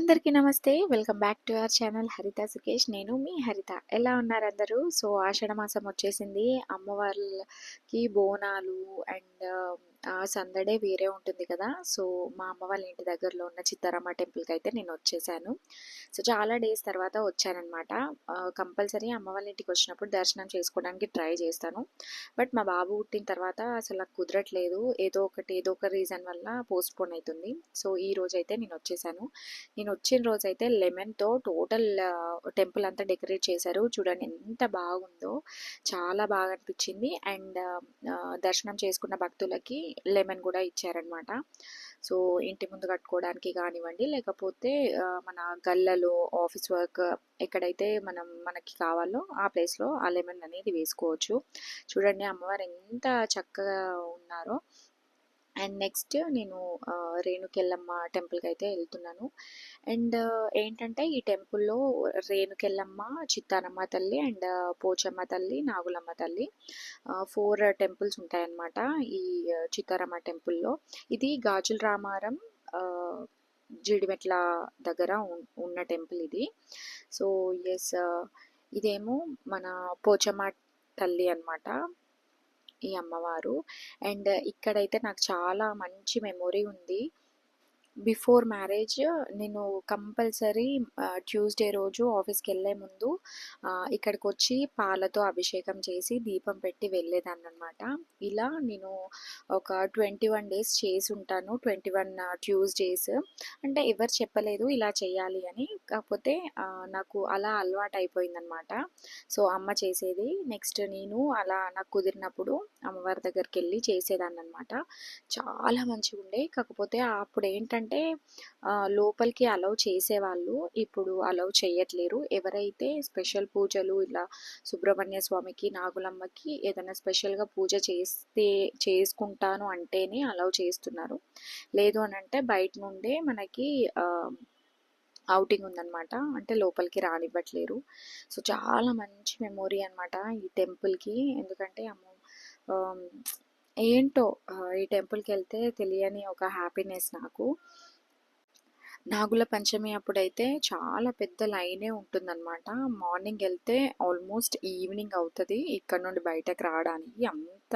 అందరికీ నమస్తే. Welcome back to our channel హరిత సుకేష్. నేను మీ హరిత. ఎలా ఉన్నారు అందరూ? సో, ఆషాఢ మాసం వచ్చేసింది. అమ్మవార్లకి బోనాలు అండ్ ఆ సందడే వేరే ఉంటుంది కదా! సో, మా అమ్మ వాళ్ళ ఇంటి దగ్గరలో ఉన్న చిత్తారామ టెంపుల్‌కైతే నేను వచ్చేసాను. సో, చాలా డేస్ తర్వాత వచ్చాననమాట. కంపల్సరీ అమ్మ వాళ్ళ ఇంటికి వచ్చినప్పుడు దర్శనం చేసుకోవడానికి ట్రై చేస్తాను. బట్ మా బాబు పుట్టిన తర్వాత అసలు నాకు కుదరట్లేదు. ఏదో ఒక రీజన్ వల్ల పోస్ట్‌పోన్ అయితుంది. సో, ఈ రోజైతే నేను వచ్చేసాను. నేను వచ్చిన రోజైతే లెమన్‌తో టోటల్ టెంపుల్ అంతా డెకరేట్ చేశారు. చూడండి ఎంత బాగుందో! చాలా బాగా అనిపించింది. అండ్ దర్శనం చేసుకున్న భక్తులకి లెమన్ కూడా ఇచ్చారనమాట. సో, ఇంటి ముందు కట్టుకోవడానికి కానివ్వండి, లేకపోతే మన గల్లలో ఆఫీస్ వర్క్ ఎక్కడైతే మనకి కావాలో ఆ ప్లేస్‌లో ఆ లెమన్ అనేది వేసుకోవచ్చు. చూడండి అమ్మవారు ఎంత చక్కగా ఉన్నారో. అండ్ నెక్స్ట్ నేను రేణుకెళ్ళమ్మ టెంపుల్కి అయితే వెళ్తున్నాను. అండ్ ఏంటంటే ఈ టెంపుల్లో రేణుకెళ్ళమ్మ, చిత్తానమ్మ తల్లి అండ్ పోచమ్మ తల్లి, నాగులమ్మ తల్లి 4 టెంపుల్స్ ఉంటాయన్నమాట ఈ చిత్తారమ్మ టెంపుల్లో. ఇది గాజుల రామారం జీడిమెట్ల దగ్గర ఉన్న టెంపుల్ ఇది. సో ఎస్, ఇదేమో మన పోచమ్మ తల్లి అన్నమాట ఈ అమ్మవారు. అండ్ ఇక్కడైతే నాకు చాలా మంచి మెమొరీ ఉంది. బిఫోర్ మ్యారేజ్ నేను కంపల్సరీ ట్యూస్డే రోజు ఆఫీస్కి వెళ్ళే ముందు ఇక్కడికి వచ్చి పాలతో అభిషేకం చేసి దీపం పెట్టి వెళ్ళేదాన్ని అనమాట. ఇలా నేను ఒక 21 డేస్ చేసి ఉంటాను. 21 ట్యూస్డేస్. అంటే ఎవరు చెప్పలేదు ఇలా చేయాలి అని. కాకపోతే నాకు అలా అలవాటు అయిపోయిందనమాట. సో, అమ్మ చేసేది. నెక్స్ట్ నేను అలా నాకు కుదిరినప్పుడు అమ్మవారి దగ్గరికి వెళ్ళి చేసేదాన్ని అనమాట. చాలా మంచిగా ఉండే. కాకపోతే అప్పుడు ఏంటంటే లోపలికి అలౌ చేసేవాళ్ళు. ఇప్పుడు అలౌ చేయట్లేరు. ఎవరైతే స్పెషల్ పూజలు ఇలా సుబ్రహ్మణ్య స్వామికి, నాగులమ్మకి ఏదైనా స్పెషల్గా పూజ చేసుకుంటాను అంటేనే అలౌ చేస్తున్నారు. లేదు అని అంటే బయట నుండే మనకి ఔటింగ్ ఉందన్నమాట. అంటే లోపలికి రానివ్వట్లేరు. సో, చాలా మంచి మెమొరీ అనమాట ఈ టెంపుల్కి. ఎందుకంటే ఏంటో ఈ టెంపుల్కి వెళ్తే తెలియని ఒక హ్యాపీనెస్ నాకు. నాగుల పంచమి అప్పుడైతే చాలా పెద్ద లైనే ఉంటుందన్నమాట. మార్నింగ్ వెళ్తే ఆల్మోస్ట్ ఈవినింగ్ అవుతుంది ఇక్కడ నుండి బయటకు రావడానికి. అంత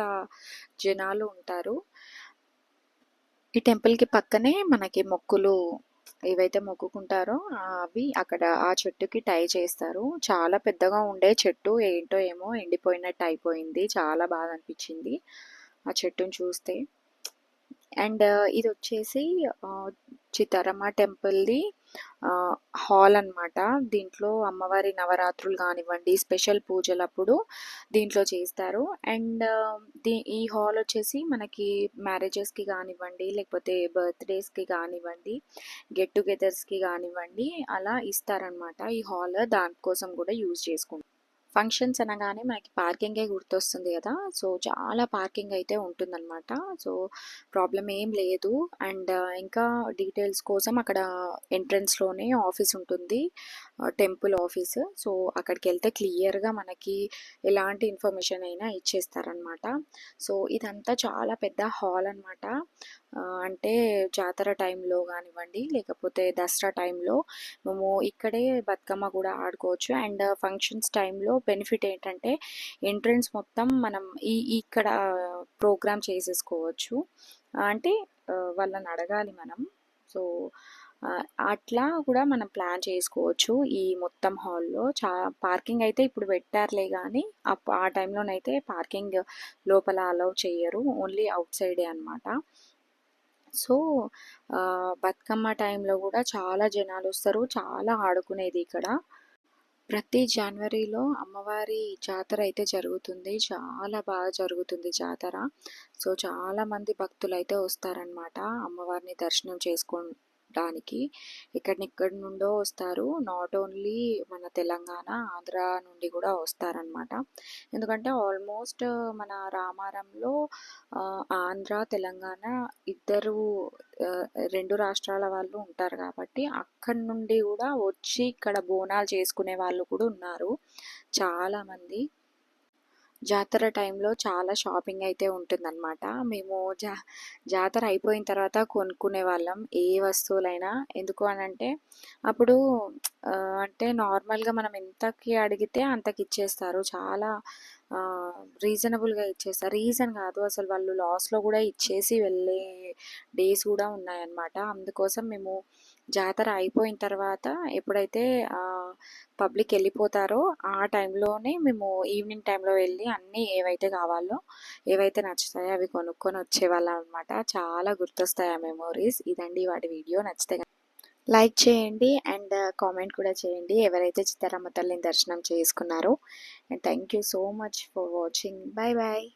జనాలు ఉంటారు. ఈ టెంపుల్కి పక్కనే మనకి మొక్కులు ఏవైతే మొక్కుకుంటారో అవి అక్కడ ఆ చెట్టుకి టై చేస్తారు. చాలా పెద్దగా ఉండే చెట్టు ఏంటో ఏమో ఎండిపోయినట్టు అయిపోయింది. చాలా బాగా అనిపించింది ఆ చెట్టును చూస్తే. అండ్ ఇది వచ్చేసి చిత్తారమ్మ టెంపుల్ది హాల్ అన్నమాట. దీంట్లో అమ్మవారి నవరాత్రులు కానివ్వండి, స్పెషల్ పూజలప్పుడు దీంట్లో చేస్తారు. అండ్ ఈ హాల్ వచ్చేసి మనకి మ్యారేజెస్కి కానివ్వండి, లేకపోతే బర్త్డేస్కి కానివ్వండి, గెట్ టుగెదర్స్కి కానివ్వండి అలా ఇస్తారనమాట. ఈ హాల్ దానికోసం కూడా యూజ్ చేసుకుంటారు. ఫంక్షన్స్ అనగానే మనకి పార్కింగే గుర్తొస్తుంది కదా! సో, చాలా పార్కింగ్ అయితే ఉంటుందన్నమాట. సో, ప్రాబ్లమ్ ఏం లేదు. అండ్ ఇంకా డీటెయిల్స్ కోసం అక్కడ ఎంట్రన్స్‌లోనే ఆఫీస్ ఉంటుంది. Temple office. సో, అక్కడికి వెళ్తే క్లియర్‌గా మనకి ఎలాంటి ఇన్ఫర్మేషన్ అయినా ఇచ్చేస్తారనమాట. సో, ఇదంతా చాలా పెద్ద హాల్ అనమాట. అంటే జాతర టైంలో కానివ్వండి, లేకపోతే దసరా టైంలో మేము ఇక్కడే బతుకమ్మ కూడా ఆడుకోవచ్చు. అండ్ ఫంక్షన్స్ టైంలో బెనిఫిట్ ఏంటంటే ఎంట్రన్స్ మొత్తం మనం ఇక్కడ ప్రోగ్రామ్ చేసేసుకోవచ్చు. అంటే వాళ్ళని అడగాలి మనం. సో, అట్లా కూడా మనం ప్లాన్ చేసుకోవచ్చు ఈ మొత్తం హాల్లో. పార్కింగ్ అయితే ఇప్పుడు పెట్టారులే కానీ ఆ టైంలోనైతే పార్కింగ్ లోపల అలౌ చేయరు. ఓన్లీ అవుట్ సైడే అనమాట. సో, బతుకమ్మ టైంలో కూడా చాలా జనాలు వస్తారు. చాలా ఆడుకునేది ఇక్కడ. ప్రతి జనవరిలో అమ్మవారి జాతర అయితే జరుగుతుంది. చాలా బాగా జరుగుతుంది జాతర. సో, చాలామంది భక్తులైతే వస్తారనమాట అమ్మవారిని దర్శనం చేసుకోవడానికి. ఎక్కడెక్కడి నుండో వస్తారు. నాట్ ఓన్లీ మన తెలంగాణ, ఆంధ్ర నుండి కూడా వస్తారనమాట. ఎందుకంటే ఆల్మోస్ట్ మన రామారంలో ఆంధ్ర, తెలంగాణ ఇద్దరు 2 రాష్ట్రాల వాళ్ళు ఉంటారు కాబట్టి అక్కడి నుండి కూడా వచ్చి ఇక్కడ బోనాలు చేసుకునే వాళ్ళు కూడా ఉన్నారు చాలామంది. జాతర టైంలో చాలా షాపింగ్ అయితే ఉంటుందన్నమాట. మేము జాతర అయిపోయిన తర్వాత కొనుక్కునే వాళ్ళం ఏ వస్తువులైనా. ఎందుకు అనంటే అప్పుడు అంటే నార్మల్‌గా మనం ఎంతకి అడిగితే అంతకి ఇచ్చేస్తారు. చాలా రీజనబుల్‌గా ఇచ్చేస్తారు. రీజన్ కాదు, అసలు వాళ్ళు లాస్‌లో కూడా ఇచ్చేసి వెళ్ళే డేస్ కూడా ఉన్నాయన్నమాట. అందుకోసం మేము జాతర అయిపోయిన తర్వాత ఎప్పుడైతే పబ్లిక్ వెళ్ళిపోతారో ఆ టైంలోనే మేము ఈవినింగ్ టైంలో వెళ్ళి అన్నీ ఏవైతే కావాలో, ఏవైతే నచ్చుతాయో అవి కొనుక్కొని వచ్చేవాళ్ళం అనమాట. చాలా గుర్తొస్తాయి ఆ మెమోరీస్. ఇదండి వాటి వీడియో. నచ్చితే లైక్ చేయండి అండ్ కామెంట్ కూడా చేయండి ఎవరైతే చిత్తారమ్మ తల్లిని దర్శనం చేసుకున్నారో. And thank you so much for watching. Bye bye.